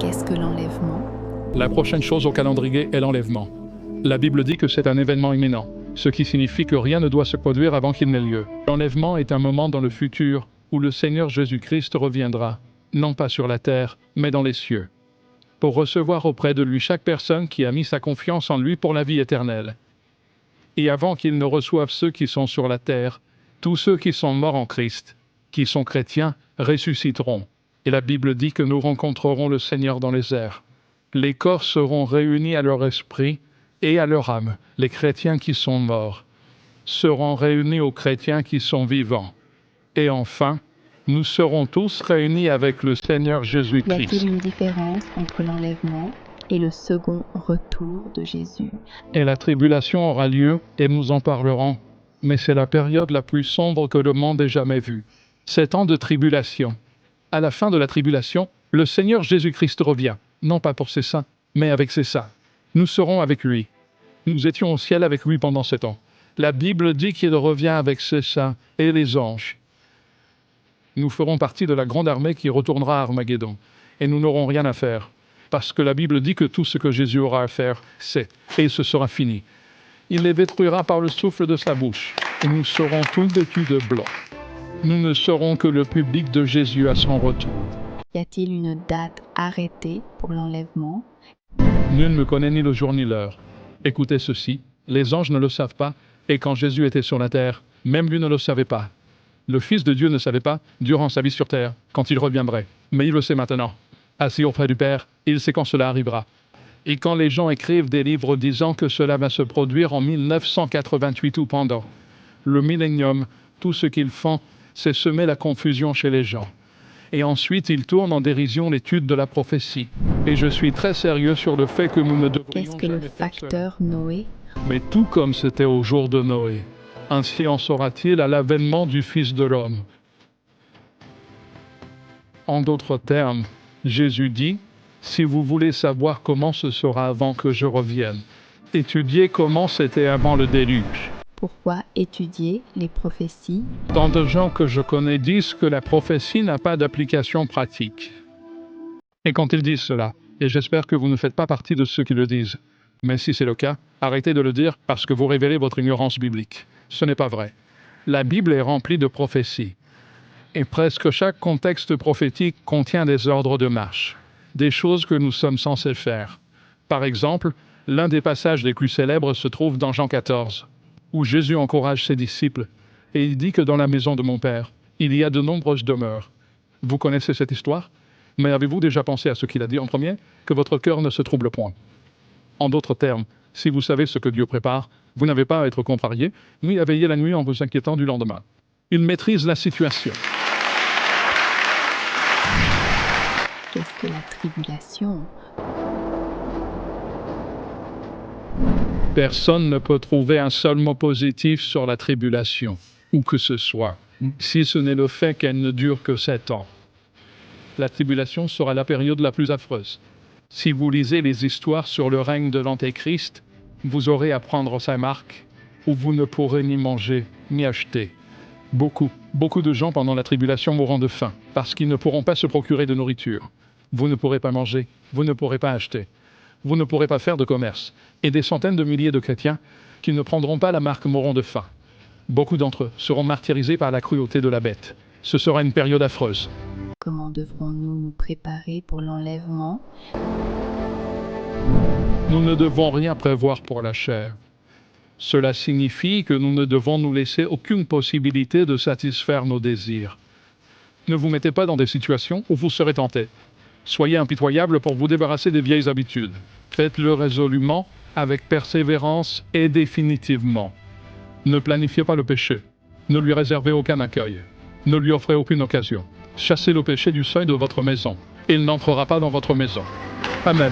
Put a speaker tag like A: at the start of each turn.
A: Qu'est-ce que l'enlèvement?
B: La prochaine chose au calendrier est l'enlèvement. La Bible dit que c'est un événement imminent, ce qui signifie que rien ne doit se produire avant qu'il n'ait lieu. L'enlèvement est un moment dans le futur où le Seigneur Jésus-Christ reviendra, non pas sur la terre, mais dans les cieux, pour recevoir auprès de lui chaque personne qui a mis sa confiance en lui pour la vie éternelle. Et avant qu'il ne reçoive ceux qui sont sur la terre, tous ceux qui sont morts en Christ, qui sont chrétiens, ressusciteront. Et la Bible dit que nous rencontrerons le Seigneur dans les airs. Les corps seront réunis à leur esprit et à leur âme. Les chrétiens qui sont morts seront réunis aux chrétiens qui sont vivants. Et enfin, nous serons tous réunis avec le Seigneur
A: Y
B: Jésus-Christ.
A: a-t-il une différence entre l'enlèvement et le second retour de Jésus?
B: Et la tribulation aura lieu, et nous en parlerons. Mais c'est la période la plus sombre que le monde ait jamais vue. 7 ans de tribulation. À la fin de la tribulation, le Seigneur Jésus-Christ revient, non pas pour ses saints, mais avec ses saints. Nous serons avec lui. Nous étions au ciel avec lui pendant 7 ans. La Bible dit qu'il revient avec ses saints et les anges. Nous ferons partie de la grande armée qui retournera à Armageddon, et nous n'aurons rien à faire. Parce que la Bible dit que tout ce que Jésus aura à faire, c'est, et ce sera fini. Il les détruira par le souffle de sa bouche, et nous serons tous vêtus de blanc. Nous ne serons que le public de Jésus à son retour.
A: Y a-t-il une date arrêtée pour l'enlèvement?
B: Nul ne connaît ni le jour ni l'heure. Écoutez ceci, les anges ne le savent pas, et quand Jésus était sur la terre, même lui ne le savait pas. Le Fils de Dieu ne savait pas, durant sa vie sur terre, quand il reviendrait. Mais il le sait maintenant. Assis auprès du Père, il sait quand cela arrivera. Et quand les gens écrivent des livres disant que cela va se produire en 1988 ou pendant le millénium, tout ce qu'ils font, c'est semer la confusion chez les gens. Et ensuite, ils tournent en dérision l'étude de la prophétie. Et je suis très sérieux sur le fait que nous ne devrions
A: Qu'est-ce que le
B: jamais faire cela.
A: facteur Noé?
B: Mais tout comme c'était au jour de Noé, ainsi en sera-t-il à l'avènement du Fils de l'homme. En d'autres termes, Jésus dit, si vous voulez savoir comment ce sera avant que je revienne, étudiez comment c'était avant le déluge.
A: Pourquoi étudier les prophéties?
B: Tant de gens que je connais disent que la prophétie n'a pas d'application pratique. Et quand ils disent cela, et j'espère que vous ne faites pas partie de ceux qui le disent, mais si c'est le cas, arrêtez de le dire parce que vous révélez votre ignorance biblique. Ce n'est pas vrai. La Bible est remplie de prophéties. Et presque chaque contexte prophétique contient des ordres de marche, des choses que nous sommes censés faire. Par exemple, l'un des passages les plus célèbres se trouve dans Jean 14, où Jésus encourage ses disciples, et il dit que dans la maison de mon Père, il y a de nombreuses demeures. Vous connaissez cette histoire? Mais avez-vous déjà pensé à ce qu'il a dit en premier? Que votre cœur ne se trouble point. En d'autres termes, si vous savez ce que Dieu prépare, vous n'avez pas à être contrarié, ni à veiller la nuit en vous inquiétant du lendemain. Il maîtrise la situation.
A: Qu'est-ce que la tribulation?
B: Personne ne peut trouver un seul mot positif sur la tribulation, où que ce soit, si ce n'est le fait qu'elle ne dure que 7 ans. La tribulation sera la période la plus affreuse. Si vous lisez les histoires sur le règne de l'Antéchrist, vous aurez à prendre sa marque, où vous ne pourrez ni manger, ni acheter. Beaucoup de gens pendant la tribulation mourront de faim, parce qu'ils ne pourront pas se procurer de nourriture. Vous ne pourrez pas manger, vous ne pourrez pas acheter. Vous ne pourrez pas faire de commerce. Et des centaines de milliers de chrétiens qui ne prendront pas la marque mourront de faim. Beaucoup d'entre eux seront martyrisés par la cruauté de la bête. Ce sera une période affreuse.
A: Comment devrons-nous nous préparer pour l'enlèvement?
B: Nous ne devons rien prévoir pour la chair. Cela signifie que nous ne devons nous laisser aucune possibilité de satisfaire nos désirs. Ne vous mettez pas dans des situations où vous serez tentés. Soyez impitoyable pour vous débarrasser des vieilles habitudes. Faites-le résolument, avec persévérance et définitivement. Ne planifiez pas le péché. Ne lui réservez aucun accueil. Ne lui offrez aucune occasion. Chassez le péché du seuil de votre maison. Il n'entrera pas dans votre maison. Amen.